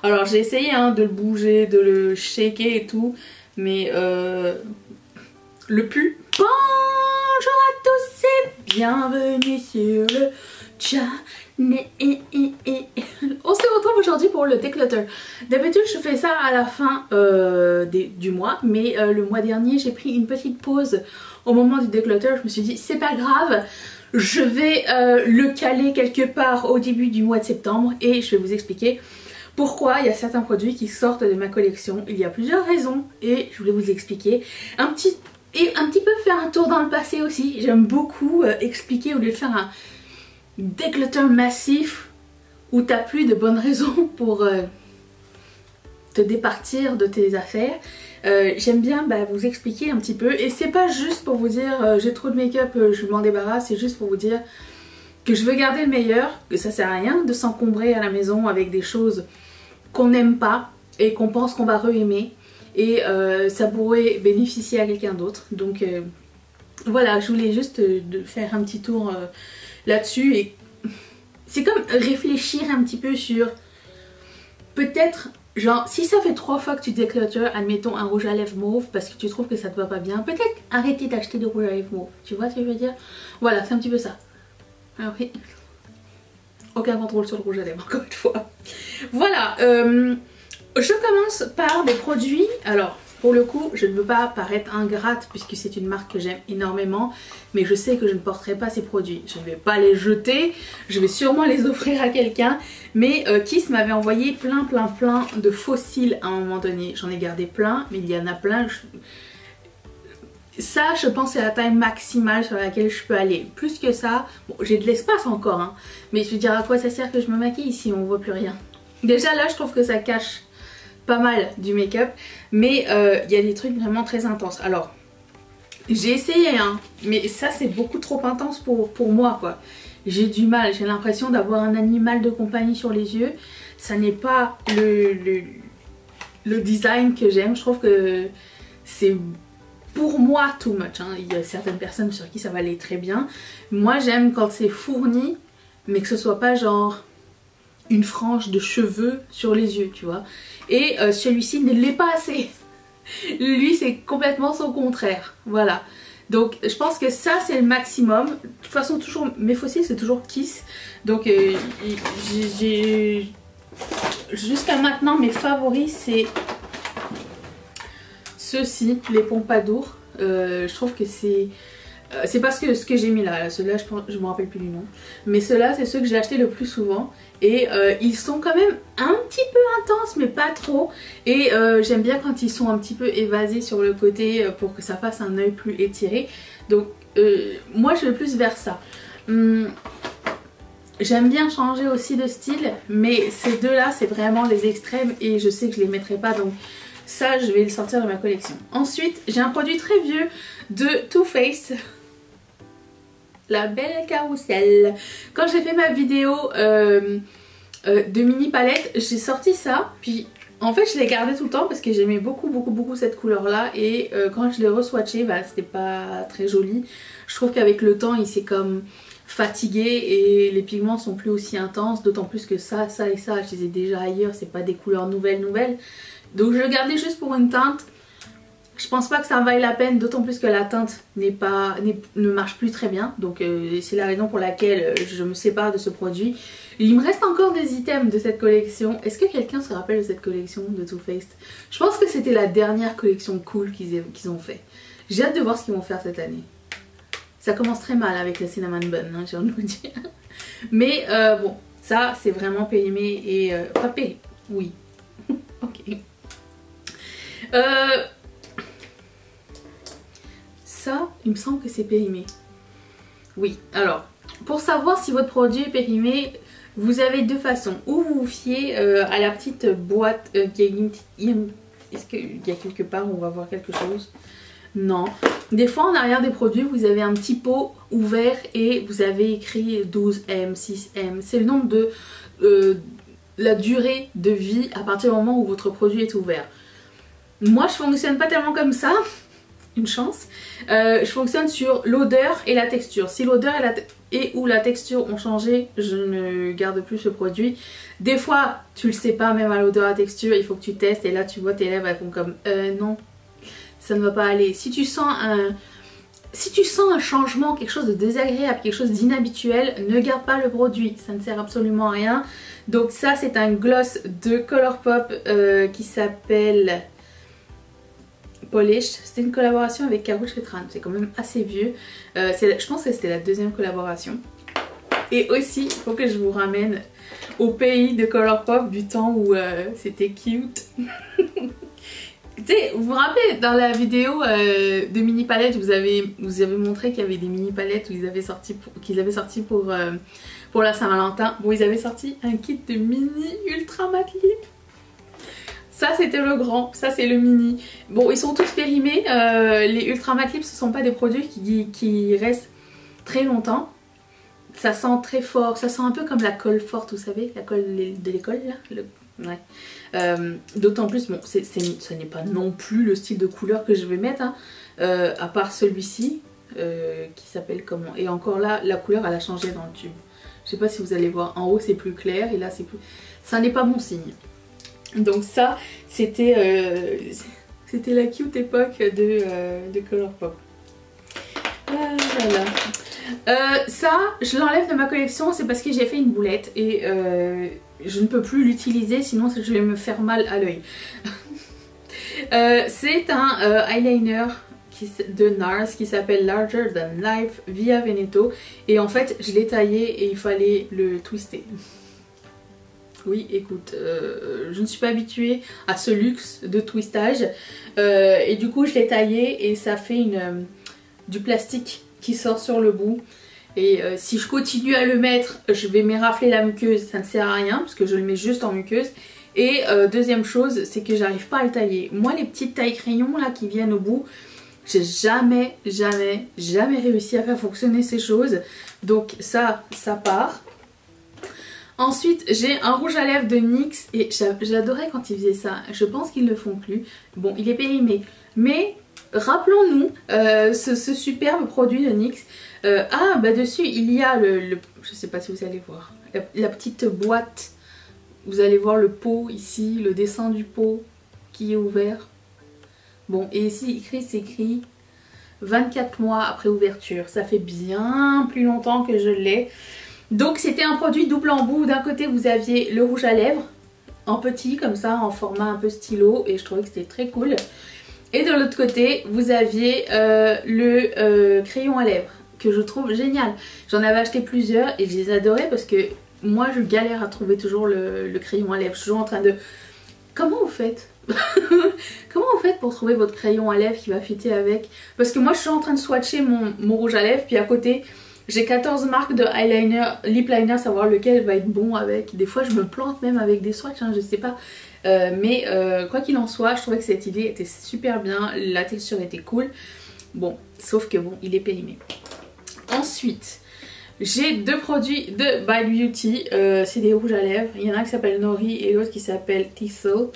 Alors j'ai essayé hein, de le bouger, de le shaker et tout, mais le pu. Bonjour à tous et bienvenue sur le channel. On se retrouve aujourd'hui pour le declutter. D'habitude je fais ça à la fin du mois, mais le mois dernier j'ai pris une petite pause au moment du declutter. Je me suis dit c'est pas grave, je vais le caler quelque part au début du mois de septembre et je vais vous expliquer pourquoi il y a certains produits qui sortent de ma collection. Il y a plusieurs raisons et je voulais vous expliquer un petit peu faire un tour dans le passé aussi. J'aime beaucoup expliquer au lieu de faire un declutter massif où t'as plus de bonnes raisons pour te départir de tes affaires. J'aime bien vous expliquer un petit peu et c'est pas juste pour vous dire j'ai trop de make-up, je m'en débarrasse, c'est juste pour vous dire que je veux garder le meilleur, que ça sert à rien de s'encombrer à la maison avec des choses qu'on n'aime pas et qu'on pense qu'on va re-aimer et ça pourrait bénéficier à quelqu'un d'autre. Donc voilà, je voulais juste de faire un petit tour là-dessus et c'est comme réfléchir un petit peu sur peut-être genre si ça fait 3 fois que tu declutter, admettons un rouge à lèvres mauve parce que tu trouves que ça te va pas bien, peut-être arrêter d'acheter de rouge à lèvres mauve, tu vois ce que je veux dire? Voilà, c'est un petit peu ça. Alors oui, aucun contrôle sur le rouge à lèvres encore une fois. Voilà, je commence par des produits. Alors pour le coup je ne veux pas paraître ingrate puisque c'est une marque que j'aime énormément, mais je sais que je ne porterai pas ces produits. Je ne vais pas les jeter, je vais sûrement les offrir à quelqu'un. Mais Kiss m'avait envoyé plein de fossiles à un moment donné. J'en ai gardé plein, mais il y en a plein. Ça je pense c'est la taille maximale sur laquelle je peux aller. Plus que ça, bon, j'ai de l'espace encore hein, mais je veux dire à quoi ça sert que je me maquille si on voit plus rien. Déjà là je trouve que ça cache pas mal du make-up, mais il y a des trucs vraiment très intenses. Alors j'ai essayé hein, mais ça c'est beaucoup trop intense pour moi quoi. J'ai du mal, j'ai l'impression d'avoir un animal de compagnie sur les yeux. Ça n'est pas le design que j'aime. Je trouve que c'est pour moi too much hein. Il y a certaines personnes sur qui ça va aller très bien. Moi j'aime quand c'est fourni mais que ce soit pas genre une frange de cheveux sur les yeux tu vois. Et celui-ci ne l'est pas assez. Lui c'est complètement son contraire. Voilà. Donc je pense que ça c'est le maximum. De toute façon toujours mes fossiles c'est toujours Kiss. Donc jusqu'à maintenant mes favoris c'est ceux-ci, les Pompadour. Je trouve que c'est parce que ce que j'ai mis là, ceux-là je me rappelle plus du nom, mais ceux-là c'est ceux que j'ai acheté le plus souvent et ils sont quand même un petit peu intenses mais pas trop et j'aime bien quand ils sont un petit peu évasés sur le côté pour que ça fasse un œil plus étiré. Donc moi je vais plus vers ça. J'aime bien changer aussi de style, mais ces deux là c'est vraiment les extrêmes et je sais que je les mettrai pas, donc ça je vais le sortir de ma collection. Ensuite j'ai un produit très vieux de Too Faced, la belle carrousel. Quand j'ai fait ma vidéo de mini palette, j'ai sorti ça, puis en fait je l'ai gardé tout le temps parce que j'aimais beaucoup cette couleur là et quand je l'ai re-swatché, c'était pas très joli. Je trouve qu'avec le temps il s'est comme fatigué et les pigments sont plus aussi intenses, d'autant plus que ça et ça je les ai déjà ailleurs, c'est pas des couleurs nouvelles. Donc je le gardais juste pour une teinte. Je pense pas que ça vaille la peine, d'autant plus que la teinte ne marche plus très bien. Donc c'est la raison pour laquelle je me sépare de ce produit. Il me reste encore des items de cette collection. Est-ce que quelqu'un se rappelle de cette collection de Too Faced? Je pense que c'était la dernière collection cool qu'ils ont fait. J'ai hâte de voir ce qu'ils vont faire cette année. Ça commence très mal avec le cinnamon bun, hein, j'ai envie de vous dire. Mais bon, ça c'est vraiment périmé et... pas périmé, oui. Ok. Ça, il me semble que c'est périmé. Oui, alors, pour savoir si votre produit est périmé, vous avez deux façons. Ou vous vous fiez à la petite boîte qui est est-ce qu'il y a quelque part où on va voir quelque chose? Non. Des fois en arrière des produits vous avez un petit pot ouvert et vous avez écrit 12M, 6M. C'est le nombre de la durée de vie à partir du moment où votre produit est ouvert. Moi je fonctionne pas tellement comme ça. une chance. Je fonctionne sur l'odeur et la texture. Si l'odeur ou la texture ont changé, je ne garde plus ce produit. Des fois, tu le sais pas, même à l'odeur, la texture, il faut que tu testes et là tu vois tes lèvres, elles font comme non, ça ne va pas aller. Si tu sens un changement, quelque chose de désagréable, quelque chose d'inhabituel, ne garde pas le produit, ça ne sert absolument à rien. Donc ça c'est un gloss de Colourpop qui s'appelle Polish. C'était une collaboration avec Karrueche Tran, c'est quand même assez vieux. Je pense que c'était la deuxième collaboration. Et aussi, il faut que je vous ramène au pays de Colourpop du temps où c'était cute. Tu sais, vous vous rappelez dans la vidéo de mini palettes, vous avez montré qu'il y avait des mini palettes où qu'ils avaient sorti pour la Saint-Valentin. Bon, ils avaient sorti un kit de mini ultra matte lip. Ça c'était le grand, ça c'est le mini. Bon, ils sont tous périmés. Les ultra matte lips, ce sont pas des produits qui restent très longtemps. Ça sent très fort, ça sent un peu comme la colle forte, vous savez, la colle de l'école là. Ouais. D'autant plus, bon, ce n'est pas non plus le style de couleur que je vais mettre, hein, à part celui-ci qui s'appelle comment. Et encore là, la couleur elle a changé dans le tube. Je sais pas si vous allez voir, en haut c'est plus clair et là c'est plus... Ça n'est pas bon signe. Donc ça, c'était la cute époque de Colourpop. Voilà. Ça, je l'enlève de ma collection, c'est parce que j'ai fait une boulette et je ne peux plus l'utiliser, sinon je vais me faire mal à l'œil. C'est un eyeliner de NARS qui s'appelle Larger Than Life Via Veneto et en fait je l'ai taillé et il fallait le twister. Oui, écoute, je ne suis pas habituée à ce luxe de twistage et du coup je l'ai taillé et ça fait du plastique qui sort sur le bout. Et si je continue à le mettre, je vais m'érafler la muqueuse, ça ne sert à rien parce que je le mets juste en muqueuse. Et deuxième chose, c'est que j'arrive pas à le tailler. Moi, les petites tailles crayons là qui viennent au bout, j'ai jamais réussi à faire fonctionner ces choses. Donc ça part. Ensuite, j'ai un rouge à lèvres de NYX et j'adorais quand ils faisaient ça. Je pense qu'ils ne le font plus. Bon, il est périmé, mais rappelons-nous ce superbe produit de NYX. Bah dessus il y a je sais pas si vous allez voir, la petite boîte. Vous allez voir le pot ici, le dessin du pot qui est ouvert. Bon, et ici c'est écrit 24 mois après ouverture. Ça fait bien plus longtemps que je l'ai. Donc c'était un produit double embout. D'un côté vous aviez le rouge à lèvres en petit comme ça, en format un peu stylo, et je trouvais que c'était très cool. Et de l'autre côté vous aviez le crayon à lèvres que je trouve génial. J'en avais acheté plusieurs et je les adorais parce que moi je galère à trouver toujours le crayon à lèvres. Je suis toujours en train de... Comment vous faites? Comment vous faites pour trouver votre crayon à lèvres qui va fitter avec? Parce que moi je suis en train de swatcher mon rouge à lèvres, puis à côté j'ai 14 marques de eyeliner, lip liner, savoir lequel va être bon avec. Des fois je me plante même avec des swatchs, hein, je sais pas. Mais quoi qu'il en soit, je trouvais que cette idée était super bien, la texture était cool. Bon, sauf que bon, il est périmé. Ensuite, j'ai deux produits de Bite Beauty, c'est des rouges à lèvres. Il y en a un qui s'appelle Nori et l'autre qui s'appelle Thistle.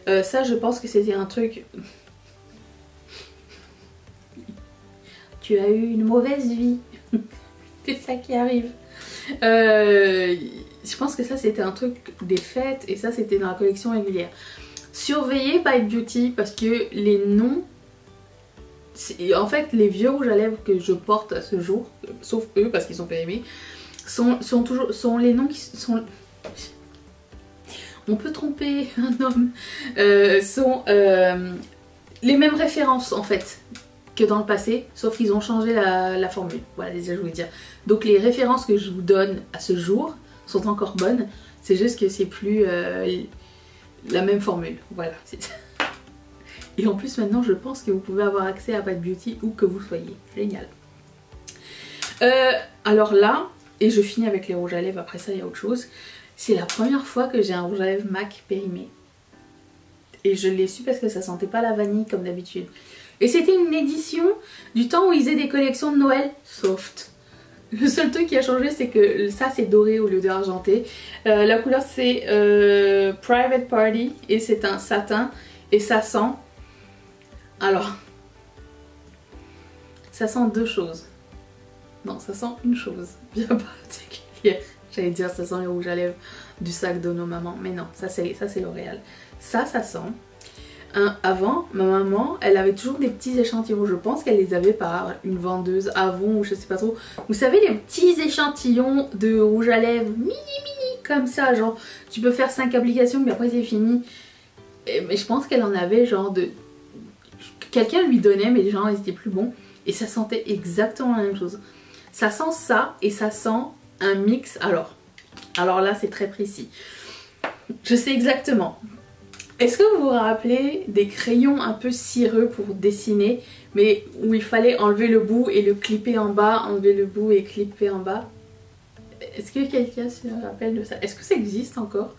Ça je pense que c'était un truc... Tu as eu une mauvaise vie. C'est ça qui arrive. Je pense que ça c'était un truc des fêtes et ça c'était dans la collection régulière. Surveillez Bite Beauty parce que les noms... En fait les vieux rouges à lèvres que je porte à ce jour, sauf eux parce qu'ils sont périmés, sont les noms qui sont... On peut tromper un homme. Sont les mêmes références en fait que dans le passé, sauf qu'ils ont changé la formule. Voilà, déjà je voulais dire. Donc les références que je vous donne à ce jour sont encore bonnes, c'est juste que c'est plus la même formule. Voilà. Et en plus maintenant je pense que vous pouvez avoir accès à Bite Beauty où que vous soyez. Génial. Alors là, et je finis avec les rouges à lèvres, après ça il y a autre chose. C'est la première fois que j'ai un rouge à lèvres MAC périmé. Et je l'ai su parce que ça sentait pas la vanille comme d'habitude. Et c'était une édition du temps où ils faisaient des collections de Noël soft. Le seul truc qui a changé c'est que ça c'est doré au lieu d'argenté. La couleur c'est Private Party et c'est un satin et ça sent... Alors, ça sent deux choses. Non, ça sent une chose bien particulière. J'allais dire ça sent les rouges à lèvres du sac de nos mamans, mais non, ça c'est L'Oréal. Ça sent. Avant, ma maman, elle avait toujours des petits échantillons. Je pense qu'elle les avait par une vendeuse Avon ou je sais pas trop. Vous savez, les petits échantillons de rouge à lèvres mini comme ça, genre tu peux faire 5 applications mais après c'est fini. Mais je pense qu'elle en avait genre de... Quelqu'un lui donnait mais les gens ils étaient plus bons. Et ça sentait exactement la même chose. Ça sent ça et ça sent un mix. Alors là c'est très précis. Je sais exactement. Est-ce que vous vous rappelez des crayons un peu cireux pour dessiner, mais où il fallait enlever le bout et le clipper en bas, enlever le bout et clipper en bas? Est-ce que quelqu'un se rappelle de ça? Est-ce que ça existe encore?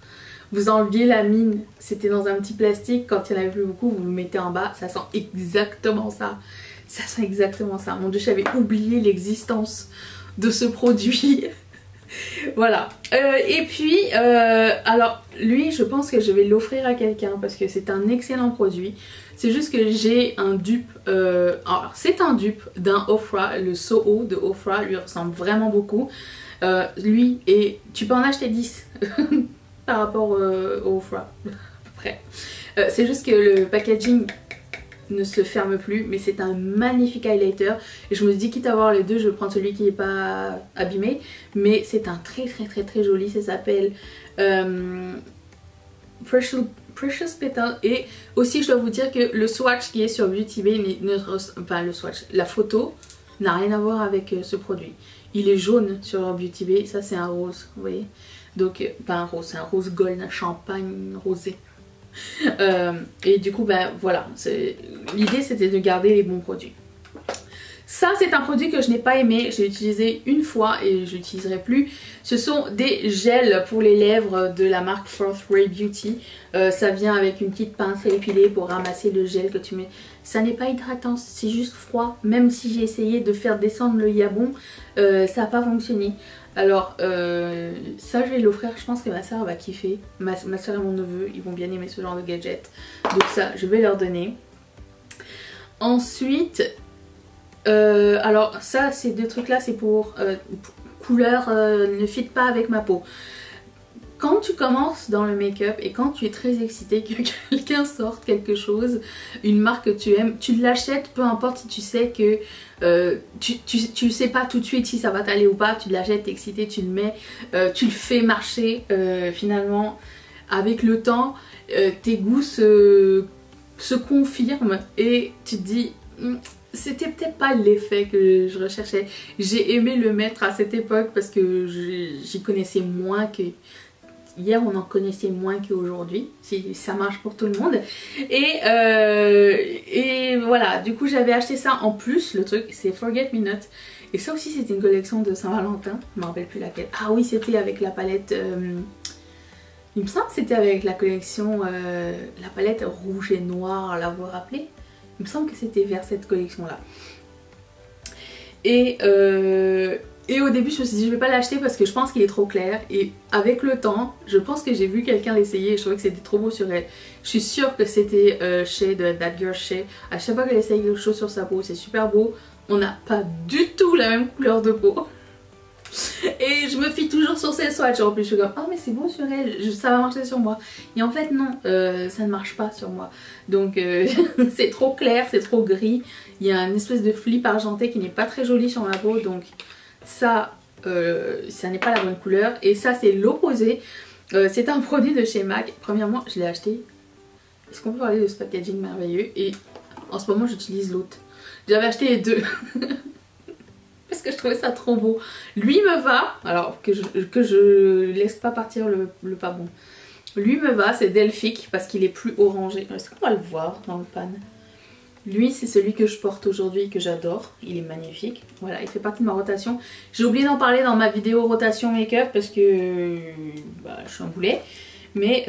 Vous enleviez la mine, c'était dans un petit plastique, quand il n'y en avait plus beaucoup, vous le mettez en bas, ça sent exactement ça. Ça sent exactement ça. Mon Dieu, j'avais oublié l'existence de ce produit. Voilà. Et puis, alors lui, je pense que je vais l'offrir à quelqu'un parce que c'est un excellent produit. C'est juste que j'ai un dupe. Alors, c'est un dupe d'un Ofra, le Soho de Ofra, lui ressemble vraiment beaucoup. Lui, et tu peux en acheter 10 par rapport au Ofra, à peu près. C'est juste que le packaging ne se ferme plus, mais c'est un magnifique highlighter et je me dis quitte à avoir les deux je vais prendre celui qui n'est pas abîmé, mais c'est un très joli. Ça s'appelle Precious Petal. Et aussi je dois vous dire que le swatch qui est sur Beauty Bay, enfin le swatch, la photo n'a rien à voir avec ce produit. Il est jaune sur Beauty Bay, ça c'est un rose, vous voyez, donc pas un rose, c'est un rose gold, un champagne rosé. Et du coup ben voilà, l'idée c'était de garder les bons produits. Ça c'est un produit que je n'ai pas aimé, j'ai utilisé une fois et je l'utiliserai plus. Ce sont des gels pour les lèvres de la marque Fourth Ray Beauty. Ça vient avec une petite pince à épiler pour ramasser le gel que tu mets. Ça n'est pas hydratant, c'est juste froid. Même si j'ai essayé de faire descendre le Yabon, ça n'a pas fonctionné. Alors ça je vais l'offrir, je pense que ma soeur va kiffer. Ma soeur et mon neveu, ils vont bien aimer ce genre de gadget. Donc ça je vais leur donner. Ensuite, alors ça ces deux trucs là c'est pour couleur ne fit pas avec ma peau. Quand tu commences dans le make-up et quand tu es très excité que quelqu'un sorte quelque chose, une marque que tu aimes, tu l'achètes peu importe si tu sais que tu sais pas tout de suite si ça va t'aller ou pas, tu l'achètes, t'es excité, tu le mets, tu le fais marcher. Finalement avec le temps tes goûts se confirment et tu te dis c'était peut-être pas l'effet que je recherchais. J'ai aimé le mettre à cette époque parce que j'y connaissais moins que... Hier on en connaissait moins qu'aujourd'hui, si ça marche pour tout le monde. Et voilà, du coup j'avais acheté ça en plus, le truc c'est Forget Me Not. Et ça aussi c'était une collection de Saint-Valentin, je me rappelle plus laquelle. Ah oui, c'était avec la palette, il me semble que c'était avec la collection, la palette rouge et noir, là vous vous rappelez? Il me semble que c'était vers cette collection là. Et au début je me suis dit je vais pas l'acheter parce que je pense qu'il est trop clair. Et avec le temps je pense que j'ai vu quelqu'un l'essayer et je trouvais que c'était trop beau sur elle. Je suis sûre que c'était chez That Girl Shea. À chaque fois qu'elle essaye quelque chose sur sa peau c'est super beau. On n'a pas du tout la même couleur de peau. Et je me fie toujours sur ces swatchs. En plus je suis comme oh mais c'est beau sur elle, ça va marcher sur moi. Et en fait non, ça ne marche pas sur moi. Donc c'est trop clair, c'est trop gris. Il y a une espèce de flip argenté qui n'est pas très joli sur ma peau. Donc ça n'est pas la bonne couleur. Et ça c'est l'opposé. C'est un produit de chez MAC. Premièrement je l'ai acheté. Est-ce qu'on peut parler de ce packaging merveilleux? Et en ce moment j'utilise l'autre. J'avais acheté les deux. Parce que je trouvais ça trop beau. Lui me va, alors que je laisse pas partir le pas bon. Lui me va, c'est Delphic parce qu'il est plus orangé. Est-ce qu'on va le voir dans le pan? Lui c'est celui que je porte aujourd'hui que j'adore. Il est magnifique. Voilà, il fait partie de ma rotation. J'ai oublié d'en parler dans ma vidéo rotation make-up parce que bah, je suis un boulet. Mais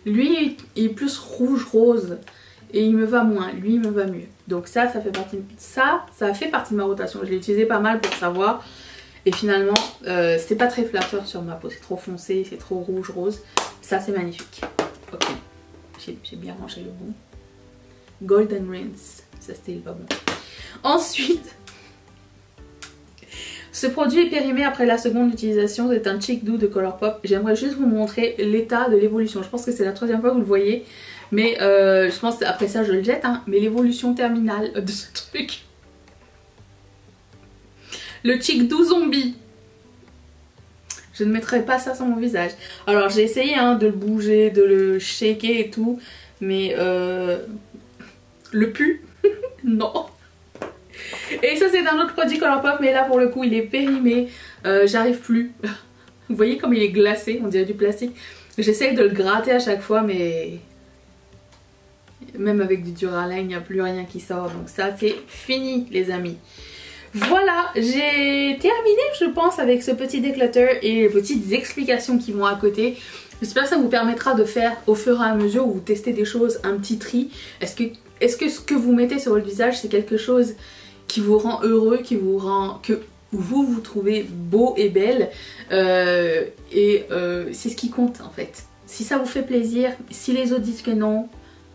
lui il est plus rouge-rose. Et il me va moins, lui il me va mieux. Donc ça fait partie, ça fait partie de ma rotation. Je l'ai utilisé pas mal pour savoir. Et finalement, c'est pas très flatteur sur ma peau. C'est trop foncé, c'est trop rouge, rose. Ça c'est magnifique. Ok, j'ai bien rangé le bon. Golden Rinse, Ça c'était pas bon. Ensuite, ce produit est périmé après la seconde utilisation. C'est un Cheek Doux de Colourpop. J'aimerais juste vous montrer l'état de l'évolution. Je pense que c'est la 3e fois que vous le voyez. Mais je pense après ça je le jette. Hein, mais l'évolution terminale de ce truc. Le Cheek Doux Zombie. Je ne mettrai pas ça sur mon visage. Alors j'ai essayé hein, de le bouger, de le shaker et tout. Mais le pu, non. Et ça c'est un autre produit Colourpop. Mais là pour le coup il est périmé. J'arrive plus. Vous voyez comme il est glacé, on dirait du plastique. J'essaye de le gratter à chaque fois mais... Même avec du Duraline, il n'y a plus rien qui sort. Donc ça c'est fini les amis. Voilà, j'ai terminé je pense avec ce petit déclutter et les petites explications qui vont à côté. J'espère que ça vous permettra de faire au fur et à mesure où vous testez des choses un petit tri. Est-ce que ce que vous mettez sur votre visage c'est quelque chose qui vous rend heureux, qui vous rend... que vous trouvez beau et belle c'est ce qui compte en fait. Si ça vous fait plaisir, si les autres disent que non,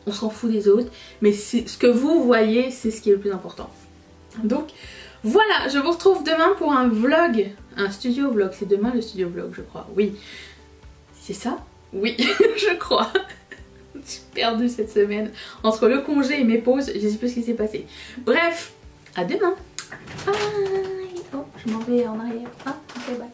on s'en fout des autres. Mais ce que vous voyez, c'est ce qui est le plus important. Donc... Voilà, je vous retrouve demain pour un vlog, un studio vlog. C'est demain le studio vlog, je crois. Oui. C'est ça? Oui, je crois. J'ai perdu cette semaine. Entre le congé et mes pauses, je sais plus ce qui s'est passé. Bref, à demain. Bye. Oh, je m'en vais en arrière. Ah, ok, bye.